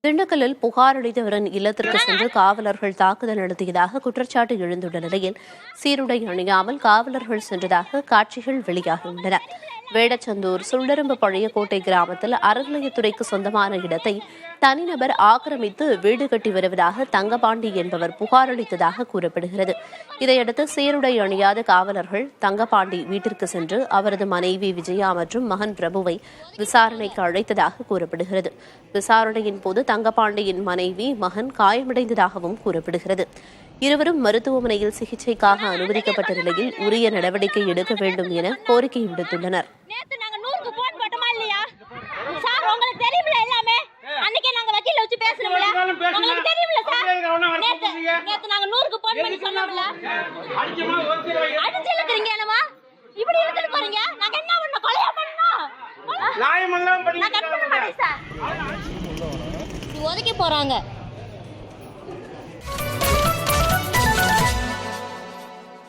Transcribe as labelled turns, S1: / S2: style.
S1: திண்டுக்கல்லில் புகார் அளித்தவரின் இல்லத்திற்கு சென்று காவலர்கள் தாக்குதல் நடத்தியதாக குற்றச்சாட்டு எழுந்துள்ள நிலையில் சீருடை அணியாமல் காவலர்கள் சென்றதாக காட்சிகள் வெளியாகியுள்ளன. வேடச்சந்தூர் சுள்ளெரும்பு பழையக்கோட்டை கிராமத்தில் அறநிலையத்துறைக்கு சொந்தமான இடத்தை தனிநபர் ஆக்கிரமித்து வீடு கட்டி வருவதாக தங்கபாண்டி என்பவர் புகார் அளித்ததாக கூறப்படுகிறது. இதையடுத்து சீருடை அணியாத காவலர்கள் தங்கபாண்டி வீட்டிற்கு சென்று அவரது மனைவி விஜயா மற்றும் மகன் பிரபுவை விசாரணைக்கு அழைத்ததாக கூறப்படுகிறது. விசாரணையின் போது தங்கபாண்டியின் மனைவி மகன் காயமடைந்ததாகவும் கூறப்படுகிறது. இருவரும் மருத்துவமனையில் சிகிச்சைக்காக அனுமதிக்கப்பட்ட நிலையில் உரிய நடவடிக்கை எடுக்க வேண்டும் என கோரிக்கை விடுத்துள்ளனர்.
S2: ஒதுக்கி போறாங்க.